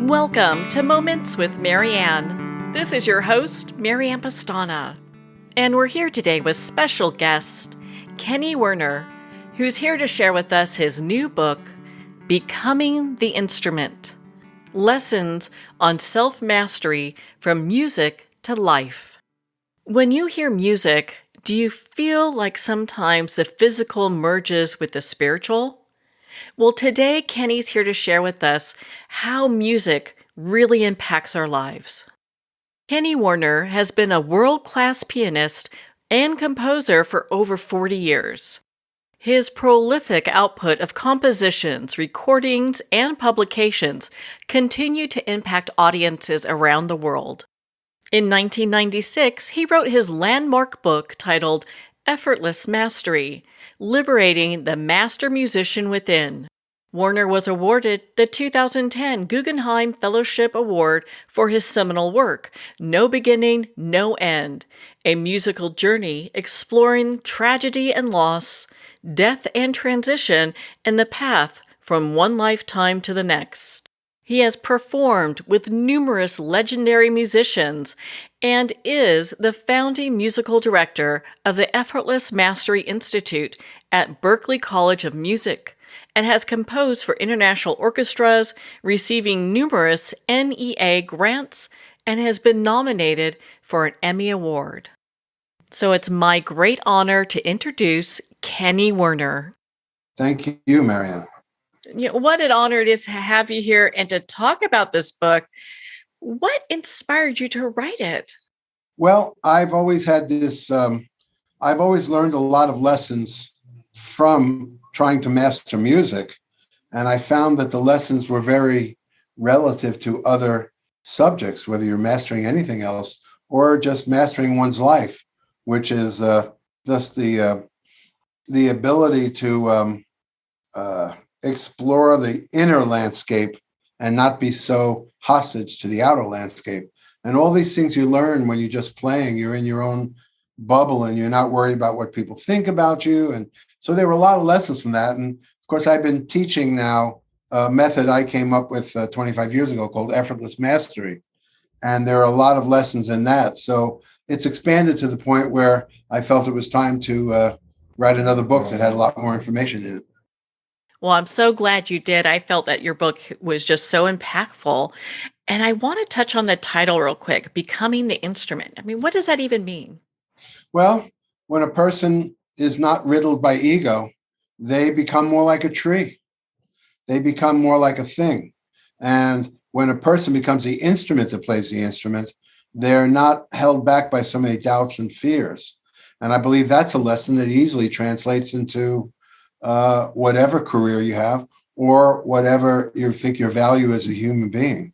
Welcome to Moments with Marianne. This is your host, Marianne Pastana. And we're here today with special guest, Kenny Werner, who's here to share with us his new book, Becoming the Instrument: Lessons on Self-Mastery from Music to Life. When you hear music, do you feel like sometimes the physical merges with the spiritual? Well, today Kenny's here to share with us how music really impacts our lives. Kenny Werner has been a world-class pianist and composer for over 40 years. His prolific output of compositions, recordings, and publications continue to impact audiences around the world. In 1996, he wrote his landmark book titled Effortless Mastery: Liberating the Master Musician Within. Werner was awarded the 2010 Guggenheim Fellowship Award for his seminal work, No Beginning, No End, a musical journey exploring tragedy and loss, death and transition, and the path from one lifetime to the next. He has performed with numerous legendary musicians and is the founding musical director of the Effortless Mastery Institute at Berklee College of Music, and has composed for international orchestras, receiving numerous NEA grants, and has been nominated for an Emmy Award. So it's my great honor to introduce Kenny Werner. Thank you, Marianne. What an honor it is to have you here and to talk about this book. What inspired you to write it? Well, I've always had this, I've always learned a lot of lessons from trying to master music. And I found that the lessons were very relative to other subjects, whether you're mastering anything else or just mastering one's life, which is just the ability to explore the inner landscape and not be so hostage to the outer landscape. And all these things you learn when you're just playing, you're in your own bubble and you're not worried about what people think about you. And so there were a lot of lessons from that. And of course, I've been teaching now a method I came up with 25 years ago called Effortless Mastery. And there are a lot of lessons in that. So it's expanded to the point where I felt it was time to write another book that had a lot more information in it. Well, I'm so glad you did. I felt that your book was just so impactful. And I want to touch on the title real quick, Becoming the Instrument. I mean, what does that even mean? Well, when a person is not riddled by ego, they become more like a tree. They become more like a thing. And when a person becomes the instrument that plays the instrument, they're not held back by so many doubts and fears. And I believe that's a lesson that easily translates into whatever career you have or whatever you think your value as a human being.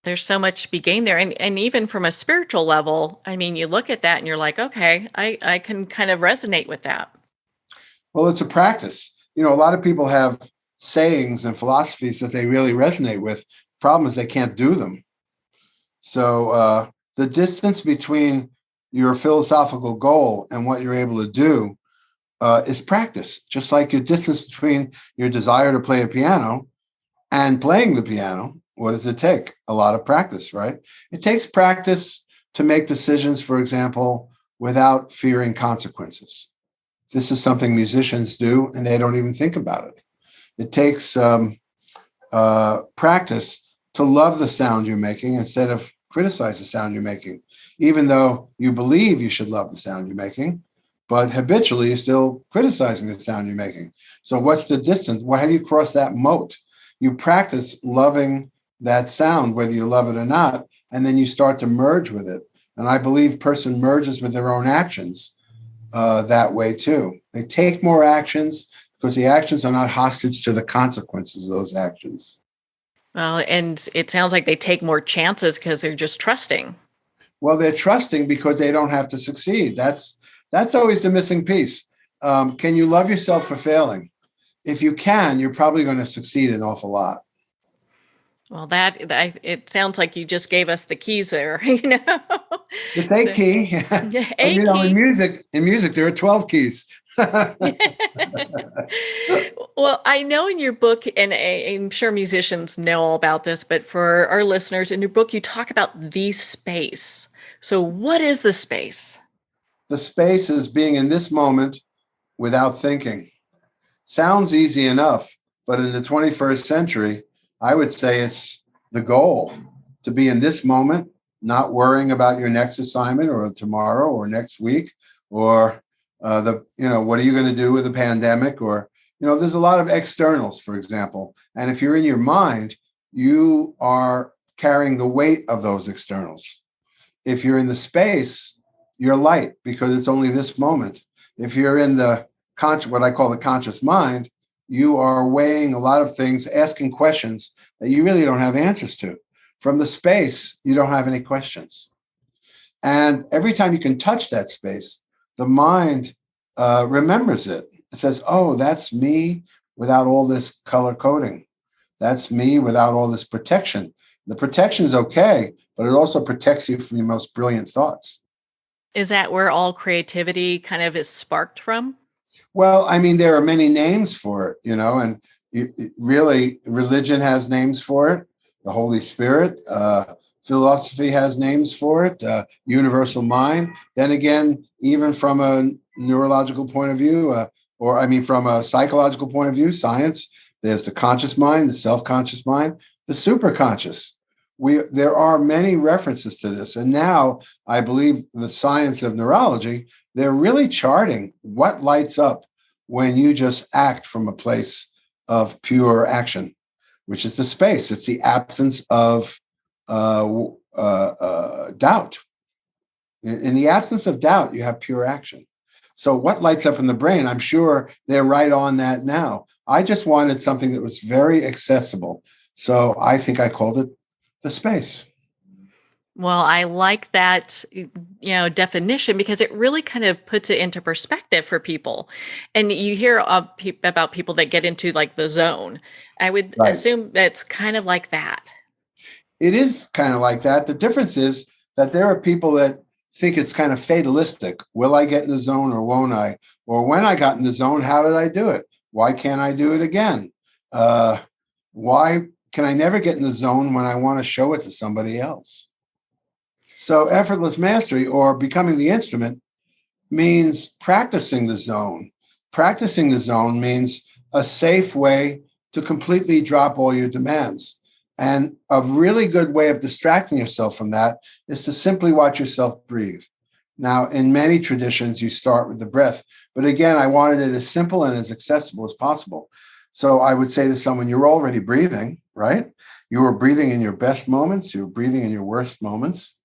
There's so much to be gained there. And even from a spiritual level, I mean, you look at that and you're like, okay, I can kind of resonate with that. Well, it's a practice. You know, a lot of people have sayings and philosophies that they really resonate with. Problem is they can't do them. So the distance between your philosophical goal and what you're able to do is practice, just like your distance between your desire to play a piano and playing the piano. What does it take? A lot of practice, right? It takes practice to make decisions, for example, without fearing consequences. This is something musicians do, and they don't even think about it. It takes practice to love the sound you're making instead of criticize the sound you're making, even though you believe you should love the sound you're making. But habitually, you're still criticizing the sound you're making. So what's the distance? Well, how do you cross that moat? You practice loving that sound, whether you love it or not, and then you start to merge with it. And I believe person merges with their own actions that way too. They take more actions because the actions are not hostage to the consequences of those actions. Well, and it sounds like they take more chances because they're just trusting. Well, they're trusting because they don't have to succeed. That's always the missing piece. Can you love yourself for failing? If you can, you're probably going to succeed an awful lot. Well, it sounds like you just gave us the keys there, you know. It's a So, key. yeah, But a in key. music, there are 12 keys. Well, I know in your book, and I'm sure musicians know all about this, but for our listeners, in your book, you talk about the space. So, what is the space? The space is being in this moment without thinking. Sounds easy enough, but in the 21st century, I would say it's the goal to be in this moment, not worrying about your next assignment or tomorrow or next week or what are you going to do with the pandemic? Or, there's a lot of externals, for example. And if you're in your mind, you are carrying the weight of those externals. If you're in the space, you're light because it's only this moment. If you're in the what I call the conscious mind, you are weighing a lot of things, asking questions that you really don't have answers to. From the space, you don't have any questions. And every time you can touch that space, the mind remembers it. It says, oh, that's me without all this color coding. That's me without all this protection. The protection is okay, but it also protects you from your most brilliant thoughts. Is that where all creativity kind of is sparked from? Well, I mean, there are many names for it, and really, religion has names for it. The Holy Spirit, philosophy has names for it. Universal mind. Then again, even from a neurological point of view, from a psychological point of view, science. There's the conscious mind, the self-conscious mind, the superconscious. There are many references to this, and now I believe the science of neurology, they're really charting what lights up when you just act from a place of pure action, which is the space. It's the absence of doubt. In the absence of doubt, you have pure action. So what lights up in the brain? I'm sure they're right on that now. I just wanted something that was very accessible. So I think I called it the space. Well, I like that, definition because it really kind of puts it into perspective for people. And you hear about people that get into like the zone. I would Right. assume that's kind of like that. It is kind of like that. The difference is that there are people that think it's kind of fatalistic. Will I get in the zone or won't I? Or when I got in the zone, how did I do it? Why can't I do it again? Why can I never get in the zone when I want to show it to somebody else? So effortless mastery or becoming the instrument means practicing the zone. Practicing the zone means a safe way to completely drop all your demands. And a really good way of distracting yourself from that is to simply watch yourself breathe. Now, in many traditions, you start with the breath. But again, I wanted it as simple and as accessible as possible. So I would say to someone, you're already breathing, right? You were breathing in your best moments. You were breathing in your worst moments.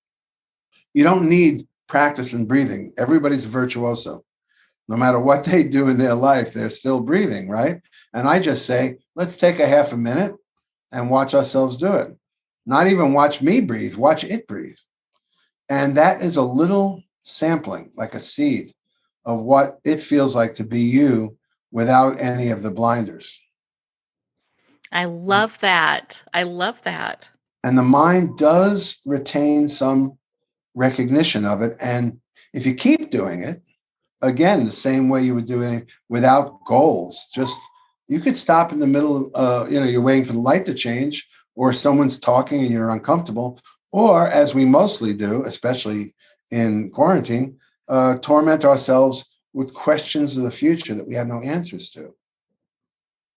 You don't need practice in breathing. Everybody's a virtuoso. No matter what they do in their life, they're still breathing, right? And I just say, let's take a half a minute and watch ourselves do it. Not even watch me breathe, watch it breathe. And that is a little sampling, like a seed of what it feels like to be you without any of the blinders. I love that. I love that. And the mind does retain some recognition of it. And if you keep doing it, again, the same way you would do it without goals, just you could stop in the middle, you're waiting for the light to change, or someone's talking and you're uncomfortable, or as we mostly do, especially in quarantine, torment ourselves with questions of the future that we have no answers to.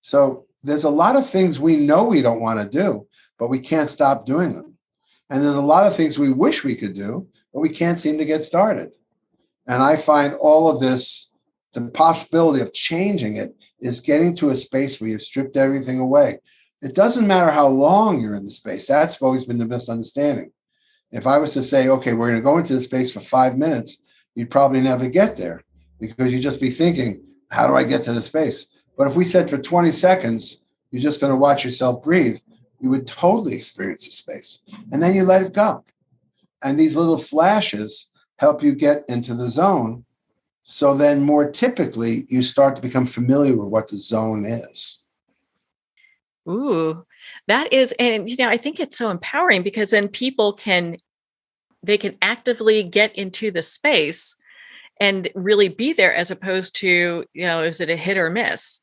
So there's a lot of things we know we don't want to do, but we can't stop doing them. And there's a lot of things we wish we could do, but we can't seem to get started. And I find all of this, the possibility of changing it is getting to a space where you've stripped everything away. It doesn't matter how long you're in the space. That's always been the misunderstanding. If I was to say, okay, we're going to go into the space for 5 minutes, you'd probably never get there because you'd just be thinking, how do I get to the space? But if we said for 20 seconds, you're just going to watch yourself breathe, you would totally experience the space. And then you let it go. And these little flashes help you get into the zone. So then more typically, you start to become familiar with what the zone is. Ooh, That is, and I think it's so empowering because then people they can actively get into the space and really be there as opposed to, is it a hit or miss?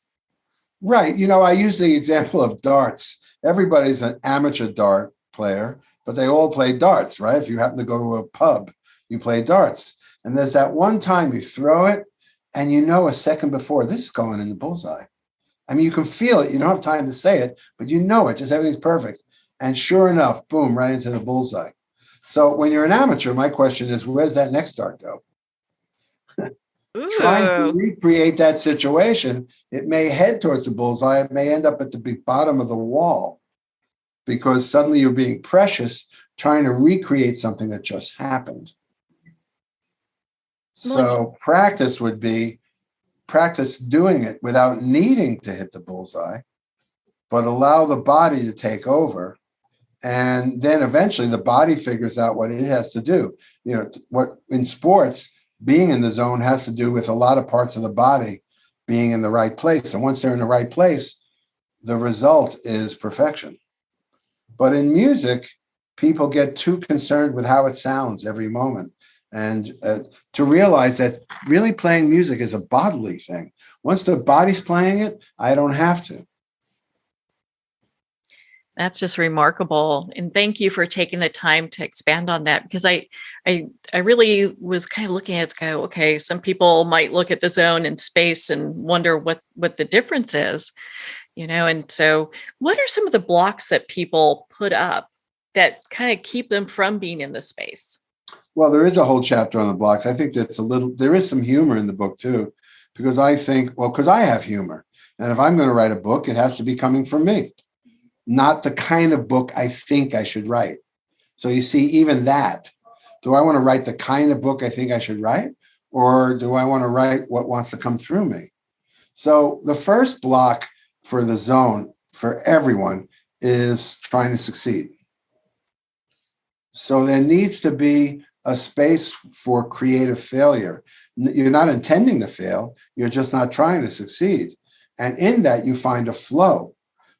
Right. I use the example of darts. Everybody's an amateur dart player, but they all play darts, right? If you happen to go to a pub, you play darts. And there's that one time you throw it and a second before, this is going in the bullseye. I mean, you can feel it. You don't have time to say it, but it. Just everything's perfect. And sure enough, boom, right into the bullseye. So when you're an amateur, my question is, where's that next dart go? Trying to recreate that situation, it may head towards the bullseye. It may end up at the bottom of the wall because suddenly you're being precious, trying to recreate something that just happened. So practice would be practice doing it without needing to hit the bullseye, but allow the body to take over. And then eventually the body figures out what it has to do. What in sports, being in the zone has to do with a lot of parts of the body being in the right place. And once they're in the right place, the result is perfection. But in music, people get too concerned with how it sounds every moment. And to realize that really playing music is a bodily thing. Once the body's playing it, I don't have to. That's just remarkable. And thank you for taking the time to expand on that, because I really was kind of looking at it, okay, some people might look at the zone and space and wonder what the difference is, and so what are some of the blocks that people put up that kind of keep them from being in the space? Well, there is a whole chapter on the blocks. I think there is some humor in the book too, because because I have humor. And if I'm going to write a book, it has to be coming from me, not the kind of book I think I should write. So you see, even that, do I want to write the kind of book I think I should write? Or do I want to write what wants to come through me? So the first block for the zone for everyone is trying to succeed. So there needs to be a space for creative failure. You're not intending to fail. You're just not trying to succeed. And in that, you find a flow.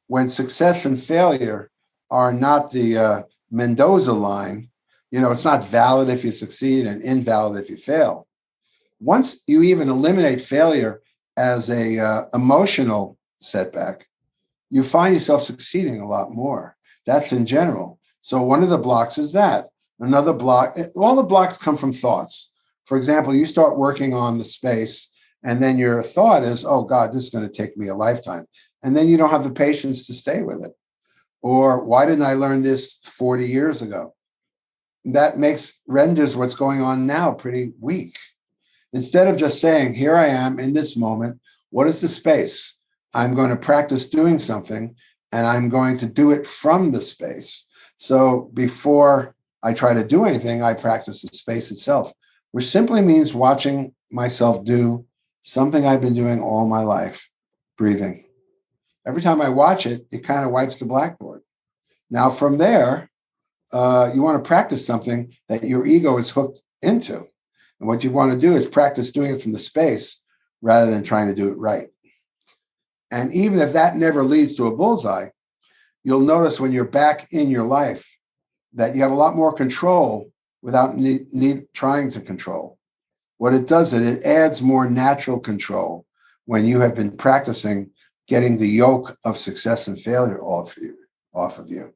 When success and failure are not the Mendoza line, it's not valid if you succeed and invalid if you fail. Once you even eliminate failure as a emotional setback, you find yourself succeeding a lot more. That's in general. So one of the blocks is that. Another block, all the blocks come from thoughts. For example, you start working on the space, and then your thought is, oh God, this is going to take me a lifetime. And then you don't have the patience to stay with it. Or why didn't I learn this 40 years ago? That renders what's going on now pretty weak. Instead of just saying, here I am in this moment, what is the space? I'm going to practice doing something, and I'm going to do it from the space. So before I try to do anything, I practice the space itself, which simply means watching myself do something I've been doing all my life, breathing. Every time I watch it, it kind of wipes the blackboard. Now, from there, you want to practice something that your ego is hooked into. And what you want to do is practice doing it from the space rather than trying to do it right. And even if that never leads to a bullseye, you'll notice when you're back in your life that you have a lot more control without trying to control. What it does is it adds more natural control when you have been practicing getting the yoke of success and failure off of you.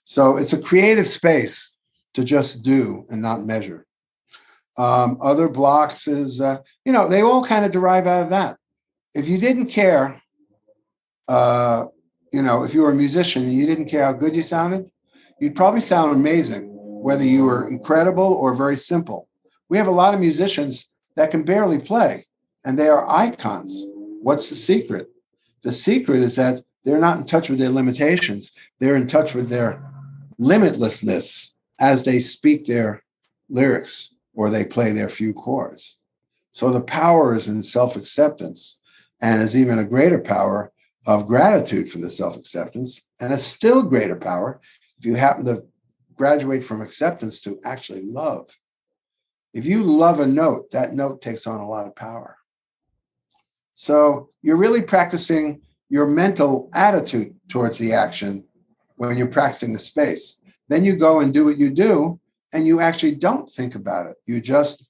So it's a creative space to just do and not measure. Other blocks is, they all kind of derive out of that. If you didn't care, if you were a musician and you didn't care how good you sounded, you'd probably sound amazing, whether you were incredible or very simple. We have a lot of musicians that can barely play, and they are icons. What's the secret? The secret is that they're not in touch with their limitations. They're in touch with their limitlessness as they speak their lyrics or they play their few chords. So the power is in self-acceptance, and is even a greater power of gratitude for the self-acceptance, and a still greater power if you happen to graduate from acceptance to actually love. If you love a note, that note takes on a lot of power. So you're really practicing your mental attitude towards the action when you're practicing the space. Then you go and do what you do, and you actually don't think about it. You just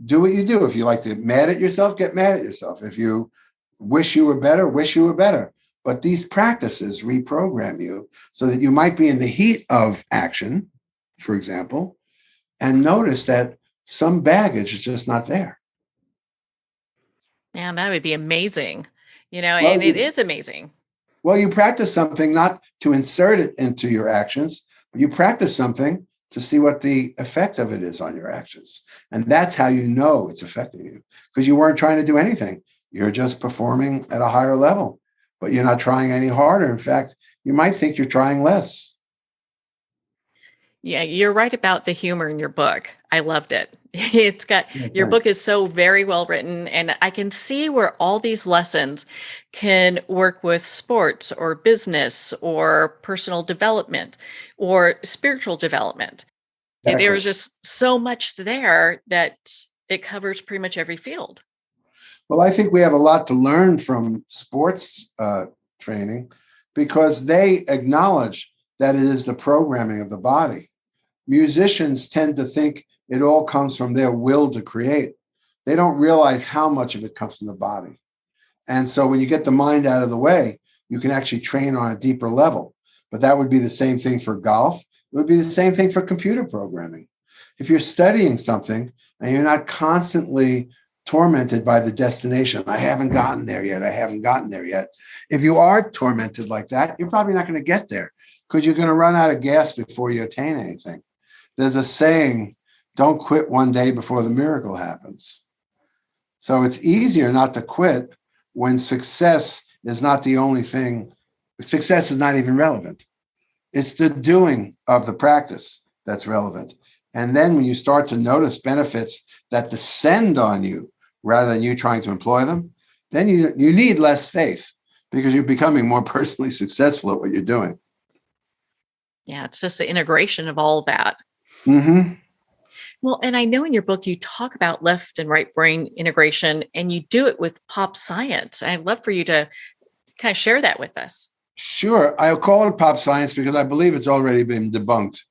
do what you do. If you like to get mad at yourself, get mad at yourself. If you wish you were better, wish you were better. But these practices reprogram you so that you might be in the heat of action, for example, and notice that some baggage is just not there. Man, that would be amazing. And Well, it is amazing. Well, you practice something not to insert it into your actions, but you practice something to see what the effect of it is on your actions. And that's how you know it's affecting you, because you weren't trying to do anything. You're just performing at a higher level, but you're not trying any harder. In fact, you might think you're trying less. Yeah, you're right about the humor in your book. I loved it. It's got Yeah, your book thanks. is so very well written, and I can see where all these lessons can work with sports or business or personal development or spiritual development. Exactly. There's just so much there that it covers pretty much every field. Well, I think we have a lot to learn from sports training, because they acknowledge that it is the programming of the body. Musicians tend to think it all comes from their will to create. They don't realize how much of it comes from the body. And so when you get the mind out of the way, you can actually train on a deeper level. But that would be the same thing for golf. It would be the same thing for computer programming. If you're studying something and you're not constantly tormented by the destination, I haven't gotten there yet, I haven't gotten there yet. If you are tormented like that, you're probably not going to get there, because you're going to run out of gas before you attain anything. There's a saying, don't quit one day before the miracle happens. So it's easier not to quit when success is not the only thing. Success is not even relevant. It's the doing of the practice that's relevant. And then when you start to notice benefits that descend on you rather than you trying to employ them, then you need less faith, because you're becoming more personally successful at what you're doing. Yeah, it's just the integration of all that. Mm-hmm. Well, and I know in your book you talk about left and right brain integration, and you do it with pop science. And I'd love for you to kind of share that with us. Sure. I call it pop science because I believe it's already been debunked.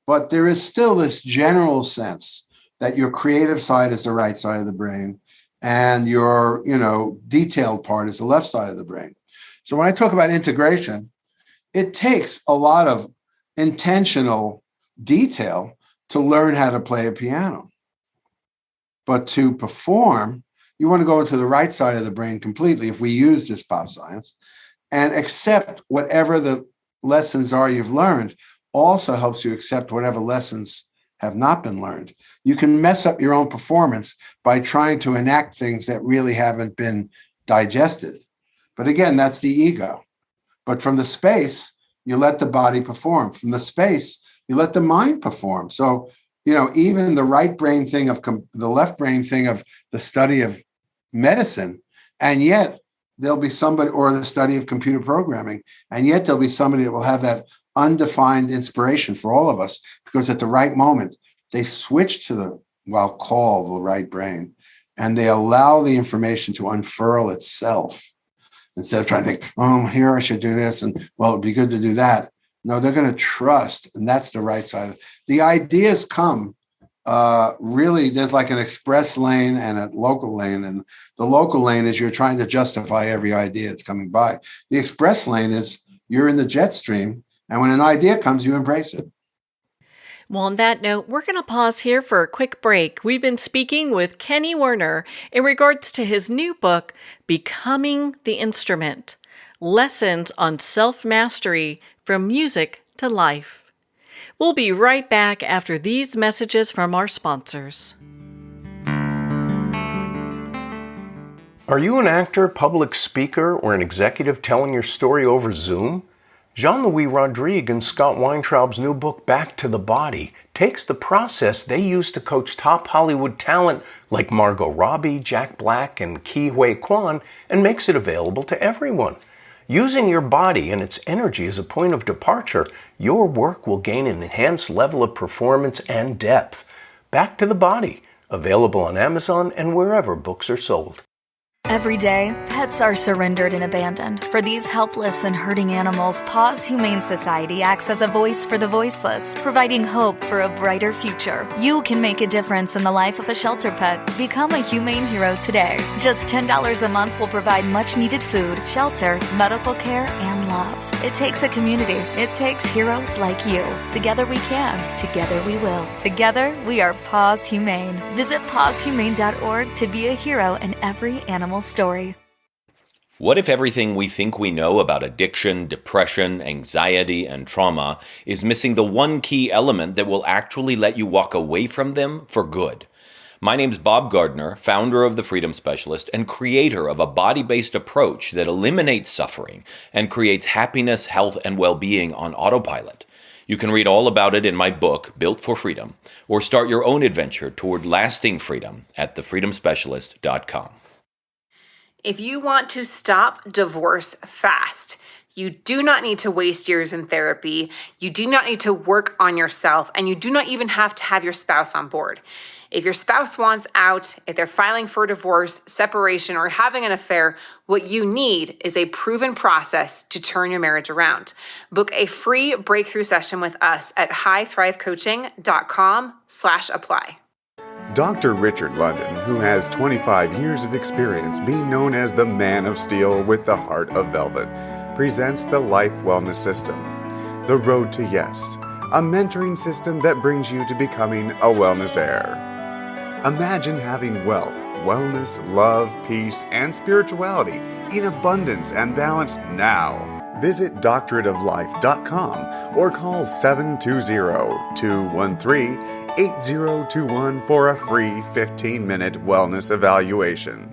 But there is still this general sense that your creative side is the right side of the brain, and your, detailed part is the left side of the brain. So when I talk about integration, it takes a lot of intentional detail to learn how to play a piano. But to perform, you want to go into the right side of the brain completely, if we use this pop science, and accept whatever the lessons are you've learned. Also helps you accept whatever lessons have not been learned. You can mess up your own performance by trying to enact things that really haven't been digested. But again, that's the ego. But from the space, you let the body perform. From the space, you let the mind perform. So, even the right brain thing of the left brain thing of the study of medicine, and yet there'll be somebody, or the study of computer programming, and yet there'll be somebody that will have that undefined inspiration for all of us, because at the right moment, they switch to the right brain, and they allow the information to unfurl itself instead of trying to think, oh, here I should do this, and well, it'd be good to do that. No, they're going to trust, and that's the right side. The ideas come, really, there's like an express lane and a local lane, and the local lane is you're trying to justify every idea that's coming by. The express lane is you're in the jet stream, and when an idea comes, you embrace it. Well, on that note, we're going to pause here for a quick break. We've been speaking with Kenny Werner in regards to his new book, Becoming the Instrument: Lessons on Self-Mastery from Music to Life. We'll be right back after these messages from our sponsors. Are you an actor, public speaker, or an executive telling your story over Zoom? Jean-Louis Rodrigue and Scott Weintraub's new book, Back to the Body, takes the process they use to coach top Hollywood talent like Margot Robbie, Jack Black, and Ke Huy Quan and makes it available to everyone. Using your body and its energy as a point of departure, your work will gain an enhanced level of performance and depth. Back to the Body, available on Amazon and wherever books are sold. Every day, pets are surrendered and abandoned. For these helpless and hurting animals, Paws Humane Society acts as a voice for the voiceless, providing hope for a brighter future. You can make a difference in the life of a shelter pet. Become a humane hero today. Just $10 a month will provide much-needed food, shelter, medical care, and love. It takes a community. It takes heroes like you. Together we can. Together we will. Together we are Paws Humane. Visit pawshumane.org to be a hero in every animal story. What if everything we think we know about addiction, depression, anxiety, and trauma is missing the one key element that will actually let you walk away from them for good? My name's Bob Gardner, founder of The Freedom Specialist and creator of a body-based approach that eliminates suffering and creates happiness, health, and well-being on autopilot. You can read all about it in my book, Built for Freedom, or start your own adventure toward lasting freedom at thefreedomspecialist.com. If you want to stop divorce fast, you do not need to waste years in therapy, you do not need to work on yourself, and you do not even have to have your spouse on board. If your spouse wants out, if they're filing for divorce, separation, or having an affair, what you need is a proven process to turn your marriage around. Book a free breakthrough session with us at highthrivecoaching.com/apply. Dr. Richard London, who has 25 years of experience being known as the Man of Steel with the Heart of Velvet, presents the Life Wellness System, The Road to Yes, a mentoring system that brings you to becoming a wellness heir. Imagine having wealth, wellness, love, peace, and spirituality in abundance and balance now. Visit doctorateoflife.com or call 720-213-8021 for a free 15-minute wellness evaluation.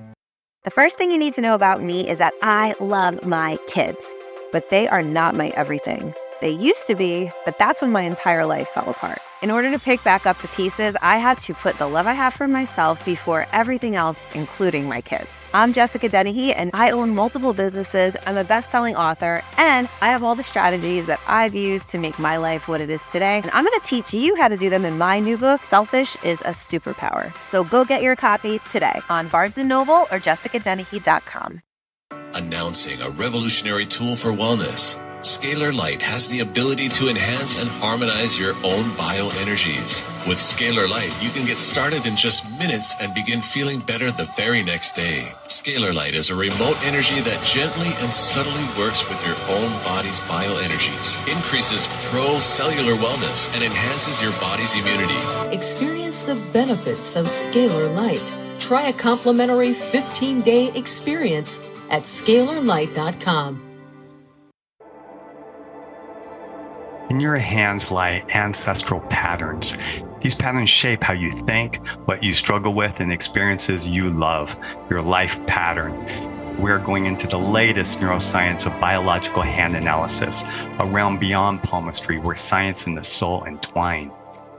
The first thing you need to know about me is that I love my kids, but they are not my everything. They used to be, but that's when my entire life fell apart. In order to pick back up the pieces, I had to put the love I have for myself before everything else, including my kids. I'm Jessica Dennehy, and I own multiple businesses. I'm a best-selling author, and I have all the strategies that I've used to make my life what it is today. And I'm going to teach you how to do them in my new book, Selfish is a Superpower. So go get your copy today on Barnes & Noble or jessicadennehy.com. Announcing a revolutionary tool for wellness. Scalar Light has the ability to enhance and harmonize your own bioenergies. With Scalar Light, you can get started in just minutes and begin feeling better the very next day. Scalar Light is a remote energy that gently and subtly works with your own body's bioenergies, increases pro-cellular wellness, and enhances your body's immunity. Experience the benefits of Scalar Light. Try a complimentary 15-day experience at scalarlight.com. In your hands lie ancestral patterns. These patterns shape how you think, what you struggle with, and experiences you love, your life pattern. We're going into the latest neuroscience of biological hand analysis, a realm beyond palmistry where science and the soul entwine.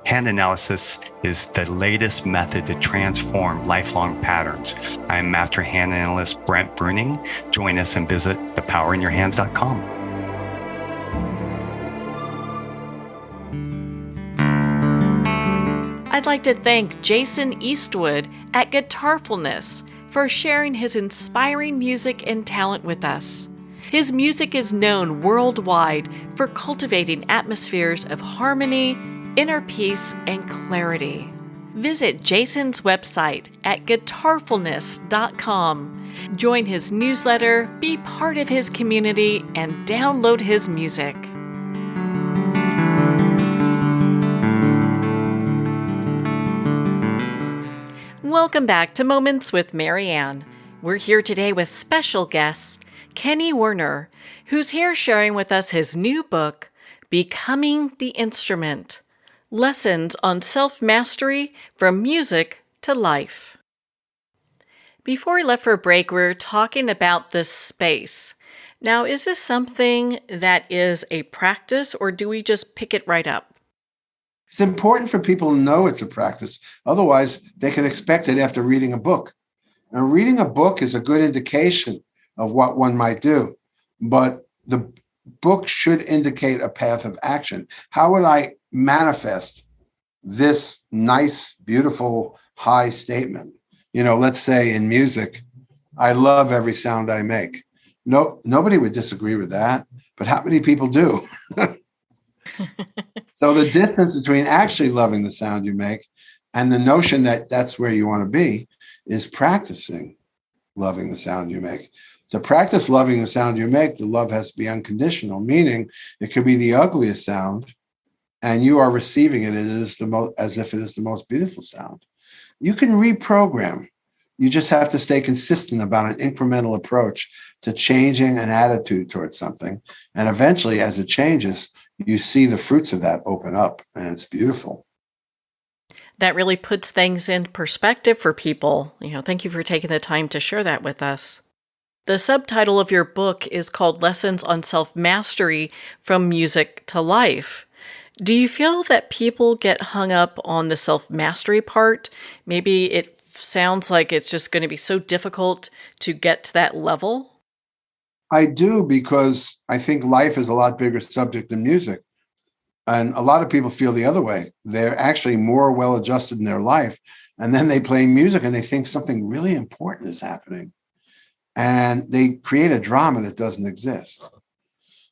Hand analysis is the latest method to transform lifelong patterns. I am Master Hand Analyst Brent Bruning. Join us and visit thepowerinyourhands.com. I'd like to thank Jason Eastwood at Guitarfulness for sharing his inspiring music and talent with us. His music is known worldwide for cultivating atmospheres of harmony, inner peace, and clarity. Visit Jason's website at guitarfulness.com. Join his newsletter, be part of his community, and download his music. Welcome back to Moments with Marianne. We're here today with special guest Kenny Werner, who's here sharing with us his new book, Becoming the Instrument: Lessons on Self-Mastery from Music to Life. Before we left for a break, we were talking about this space. Now, is this something that is a practice, or do we just pick it right up? It's important for people to know it's a practice. Otherwise, they can expect it after reading a book. And reading a book is a good indication of what one might do. But the book should indicate a path of action. How would I manifest this nice, beautiful, high statement? You know, let's say in music, I love every sound I make. No, nobody would disagree with that, but how many people do? So the distance between actually loving the sound you make and the notion that that's where you want to be is practicing loving the sound you make. To practice loving the sound you make, the love has to be unconditional, meaning it could be the ugliest sound and you are receiving it as if it is the most beautiful sound. You can reprogram. You just have to stay consistent about an incremental approach to changing an attitude towards something. And eventually, as it changes, you see the fruits of that open up, and it's beautiful. That really puts things in perspective for people. Thank you for taking the time to share that with us. The subtitle of your book is called Lessons on Self-Mastery from Music to Life. Do you feel that people get hung up on the self-mastery part? Maybe it sounds like it's just going to be so difficult to get to that level? I do, because I think life is a lot bigger subject than music. And a lot of people feel the other way. They're actually more well-adjusted in their life. And then they play music and they think something really important is happening. And they create a drama that doesn't exist.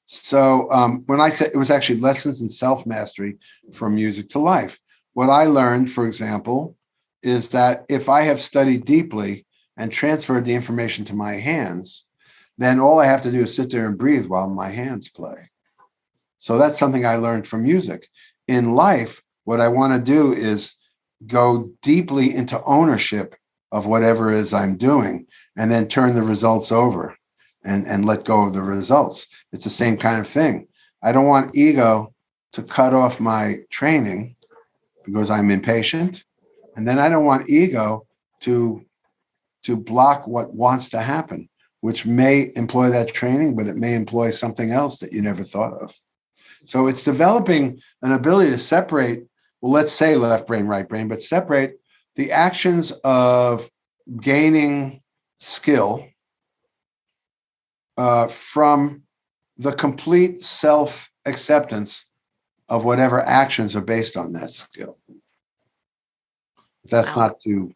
So when I said it was actually lessons in self-mastery from music to life, what I learned, for example, is that if I have studied deeply and transferred the information to my hands, then all I have to do is sit there and breathe while my hands play. So that's something I learned from music. In life, what I want to do is go deeply into ownership of whatever it is I'm doing and then turn the results over and let go of the results. It's the same kind of thing. I don't want ego to cut off my training because I'm impatient. And then I don't want ego to block what wants to happen, which may employ that training, but it may employ something else that you never thought of. So it's developing an ability to separate, well, let's say left brain, right brain, but separate the actions of gaining skill from the complete self-acceptance of whatever actions are based on that skill. That's not too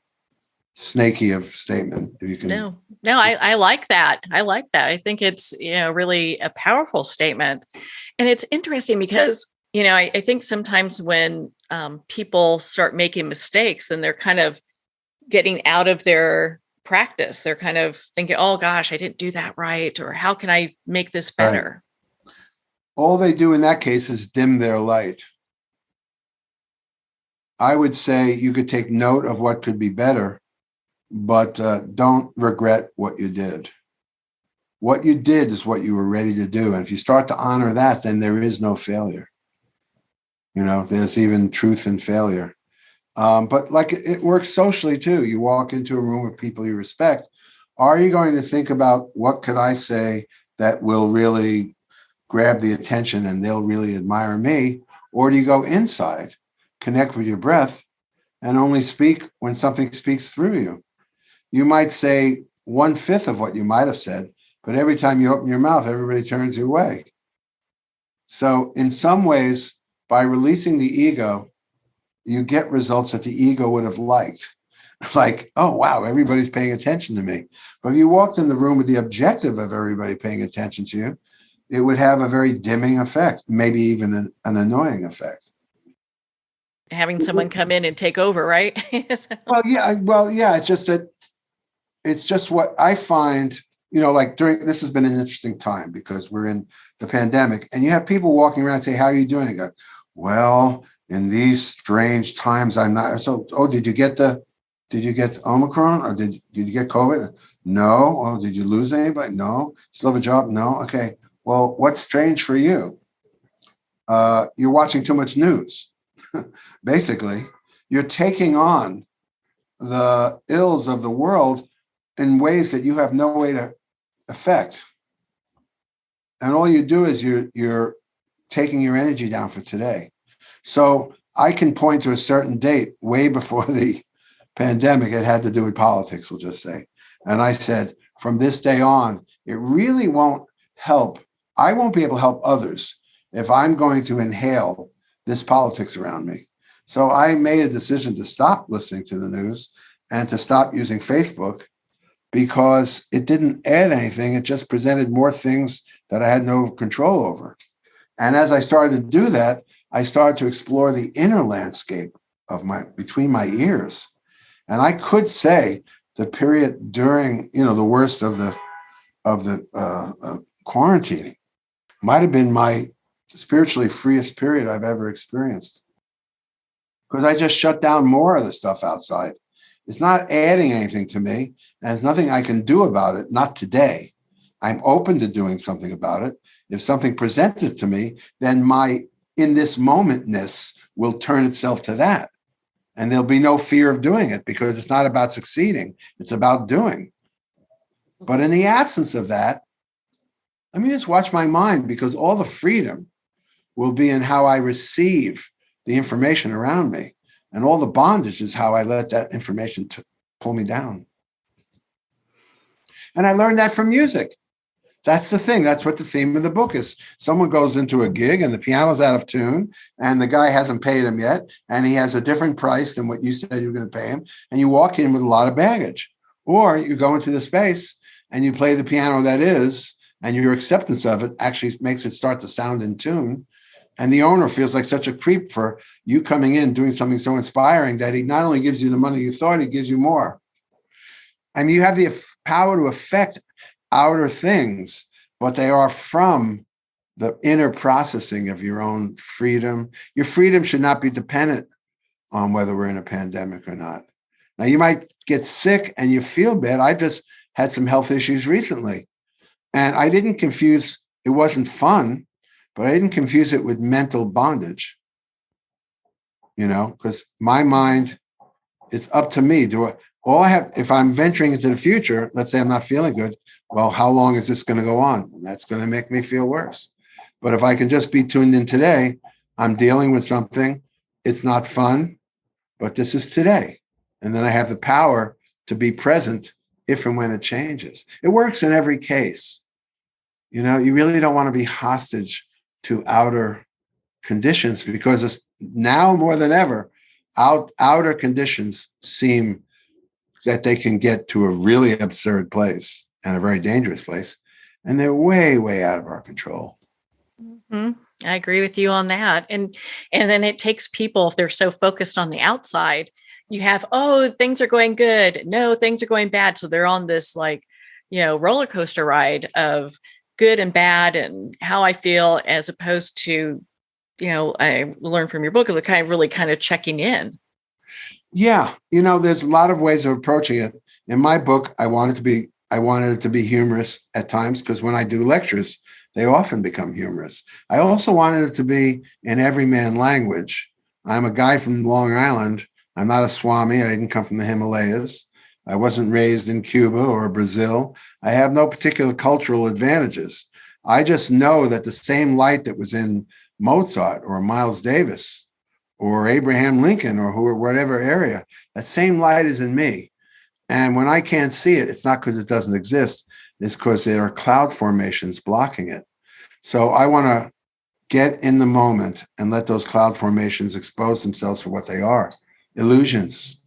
snaky of statement. If you can. No, I like that. I think it's, really a powerful statement. And it's interesting because, I think sometimes when people start making mistakes, then they're kind of getting out of their practice. They're kind of thinking, oh gosh, I didn't do that right. Or how can I make this better? Right. All they do in that case is dim their light. I would say you could take note of what could be better, but don't regret what you did. What you did is what you were ready to do. And if you start to honor that, then there is no failure. There's even truth in failure. But like it works socially too. You walk into a room with people you respect. Are you going to think about what could I say that will really grab the attention and they'll really admire me? Or do you go inside, connect with your breath, and only speak when something speaks through you? You might say 1/5 of what you might have said, but every time you open your mouth, everybody turns your way. So in some ways, by releasing the ego, you get results that the ego would have liked. Like, oh, wow, everybody's paying attention to me. But if you walked in the room with the objective of everybody paying attention to you, it would have a very dimming effect, maybe even an annoying effect. Having someone come in and take over, right? Well, yeah. It's just what I find, like this has been an interesting time because we're in the pandemic and you have people walking around and say, how are you doing? I go, well, in these strange times, I'm not. So, did you get Omicron or did you get COVID? No. Oh, did you lose anybody? No. Still have a job? No. Okay. Well, what's strange for you? You're watching too much news. Basically, you're taking on the ills of the world in ways that you have no way to affect. And all you do is you're taking your energy down for today. So I can point to a certain date way before the pandemic. It had to do with politics, we'll just say. And I said, from this day on, it really won't help. I won't be able to help others if I'm going to inhale this politics around me. So I made a decision to stop listening to the news and to stop using Facebook because it didn't add anything. It just presented more things that I had no control over. And as I started to do that, I started to explore the inner landscape of between my ears. And I could say the period during, the worst of the quarantining might have been my spiritually freest period I've ever experienced, because I just shut down more of the stuff outside. It's not adding anything to me, and there's nothing I can do about it. Not today. I'm open to doing something about it. If something presents it to me, then my in this momentness will turn itself to that. And there'll be no fear of doing it, because it's not about succeeding. It's about doing. But in the absence of that, let me just watch my mind, because all the freedom will be in how I receive the information around me. And all the bondage is how I let that information pull me down. And I learned that from music. That's the thing. That's what the theme of the book is. Someone goes into a gig and the piano's out of tune and the guy hasn't paid him yet, and he has a different price than what you said you were going to pay him. And you walk in with a lot of baggage. Or you go into the space and you play the piano that is, and your acceptance of it actually makes it start to sound in tune. And the owner feels like such a creep for you coming in, doing something so inspiring that he not only gives you the money you thought, he gives you more. I mean, you have the power to affect outer things, but they are from the inner processing of your own freedom. Your freedom should not be dependent on whether we're in a pandemic or not. Now, you might get sick and you feel bad. I just had some health issues recently, and I didn't confuse, it wasn't fun, but I didn't confuse it with mental bondage, because my mind, it's up to me. If I'm venturing into the future, let's say I'm not feeling good, well, how long is this going to go on? And that's going to make me feel worse. But if I can just be tuned in today, I'm dealing with something. It's not fun, but this is today. And then I have the power to be present if and when it changes. It works in every case. You really don't want to be hostage to outer conditions, because it's now more than ever, outer conditions seem that they can get to a really absurd place and a very dangerous place. And they're way, way out of our control. Mm-hmm. I agree with you on that. And then it takes people, if they're so focused on the outside, you have, things are going good. No, things are going bad. So they're on this roller coaster ride of good and bad and how I feel, as opposed to, I learned from your book of really checking in. Yeah. There's a lot of ways of approaching it. In my book, I wanted it to be humorous at times, because when I do lectures, they often become humorous. I also wanted it to be in everyman language. I'm a guy from Long Island. I'm not a Swami. I didn't come from the Himalayas. I wasn't raised in Cuba or Brazil. I have no particular cultural advantages. I just know that the same light that was in Mozart or Miles Davis or Abraham Lincoln or whatever area, that same light is in me. And when I can't see it, it's not because it doesn't exist. It's because there are cloud formations blocking it. So I want to get in the moment and let those cloud formations expose themselves for what they are, illusions.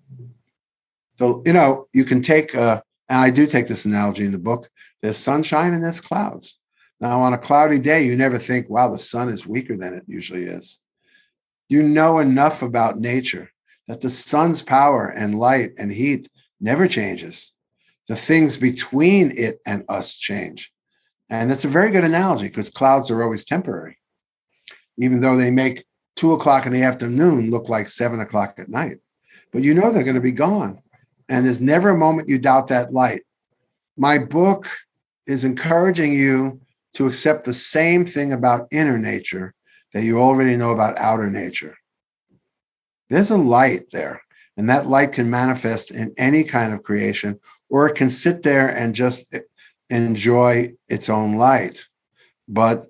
So, you can take, and I do take this analogy in the book, there's sunshine and there's clouds. Now, on a cloudy day, you never think, wow, the sun is weaker than it usually is. You know enough about nature that the sun's power and light and heat never changes. The things between it and us change. And that's a very good analogy, because clouds are always temporary, even though they make 2:00 in the afternoon look like 7:00 at night. But they're going to be gone. And there's never a moment you doubt that light. My book is encouraging you to accept the same thing about inner nature that you already know about outer nature. There's a light there, and that light can manifest in any kind of creation, or it can sit there and just enjoy its own light. But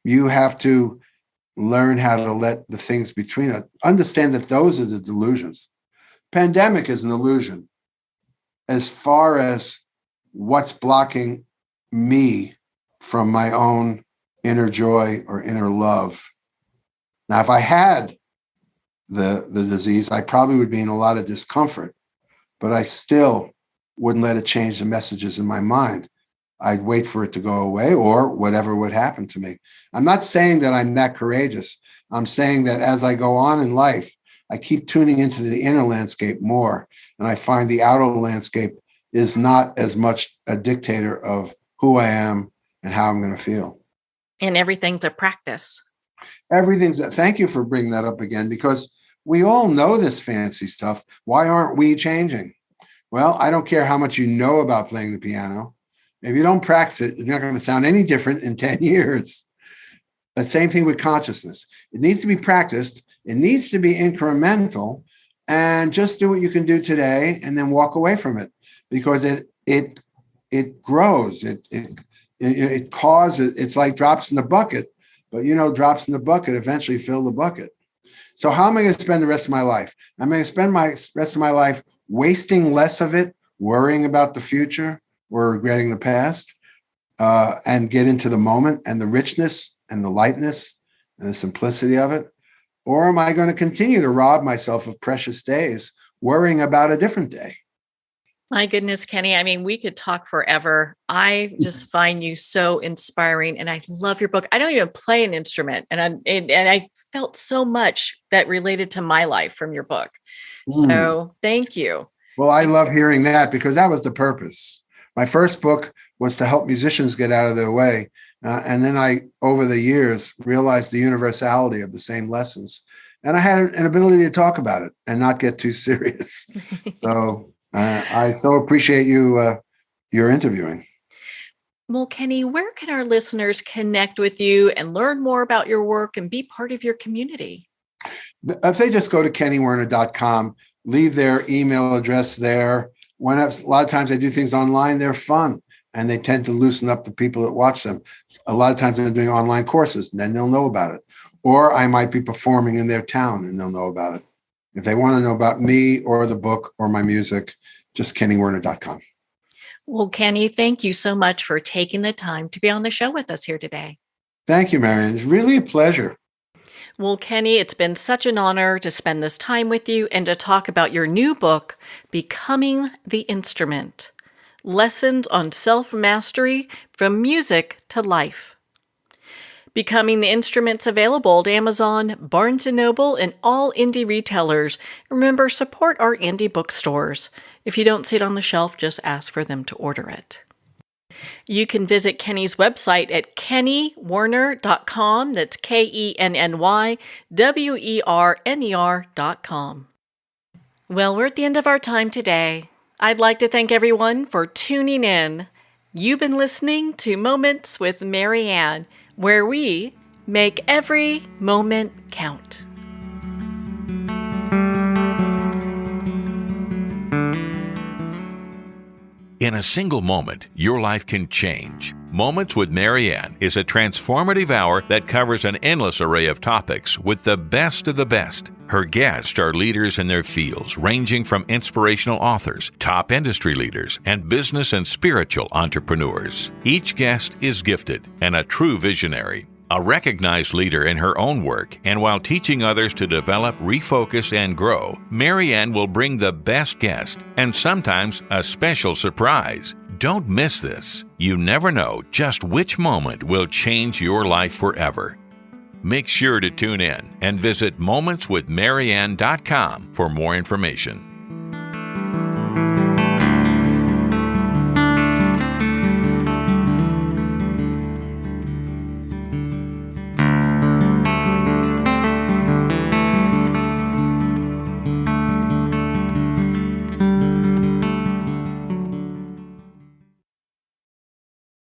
you have to learn how to let the things between us, understand that those are the delusions. Pandemic is an illusion as far as what's blocking me from my own inner joy or inner love. Now, if I had the disease, I probably would be in a lot of discomfort, but I still wouldn't let it change the messages in my mind. I'd wait for it to go away or whatever would happen to me. I'm not saying that I'm that courageous. I'm saying that as I go on in life, I keep tuning into the inner landscape more. And I find the outer landscape is not as much a dictator of who I am and how I'm going to feel. And everything's a practice. Thank you for bringing that up again, because we all know this fancy stuff. Why aren't we changing? Well, I don't care how much you know about playing the piano. If you don't practice it, it's not going to sound any different in 10 years. The same thing with consciousness. It needs to be practiced. It needs to be incremental, and just do what you can do today and then walk away from it, because it grows. It causes, it's like drops in the bucket, but drops in the bucket eventually fill the bucket. So how am I going to spend the rest of my life? I'm going to spend my rest of my life wasting less of it, worrying about the future or regretting the past, and get into the moment and the richness and the lightness and the simplicity of it? Or am I going to continue to rob myself of precious days, worrying about a different day? My goodness, Kenny. I mean, we could talk forever. I just find you so inspiring, and I love your book. I don't even play an instrument, and I felt so much that related to my life from your book. So thank you. Well, I love hearing that, because that was the purpose. My first book was to help musicians get out of their way. And then I, over the years, realized the universality of the same lessons. And I had an ability to talk about it and not get too serious. So I so appreciate your interviewing. Well, Kenny, where can our listeners connect with you and learn more about your work and be part of your community? If they just go to kennywerner.com, leave their email address there. A lot of times I do things online, they're fun, and they tend to loosen up the people that watch them. A lot of times I'm doing online courses, and then they'll know about it. Or I might be performing in their town, and they'll know about it. If they want to know about me or the book or my music, just kennywerner.com. Well, Kenny, thank you so much for taking the time to be on the show with us here today. Thank you, Marianne. It's really a pleasure. Well, Kenny, it's been such an honor to spend this time with you and to talk about your new book, Becoming the Instrument: Lessons on Self-Mastery from Music to Life. Becoming the Instrument's available at Amazon, Barnes & Noble, and all indie retailers. Remember, support our indie bookstores. If you don't see it on the shelf, just ask for them to order it. You can visit Kenny's website at kennywerner.com. That's KENNYWERNER.com. Well, we're at the end of our time today. I'd like to thank everyone for tuning in. You've been listening to Moments with Marianne, where we make every moment count. In a single moment, your life can change. Moments with Marianne is a transformative hour that covers an endless array of topics with the best of the best. Her guests are leaders in their fields, ranging from inspirational authors, top industry leaders, and business and spiritual entrepreneurs. Each guest is gifted and a true visionary, a recognized leader in her own work, and while teaching others to develop, refocus, and grow, Marianne will bring the best guest and sometimes a special surprise. Don't miss this. You never know just which moment will change your life forever. Make sure to tune in and visit momentswithmarianne.com for more information.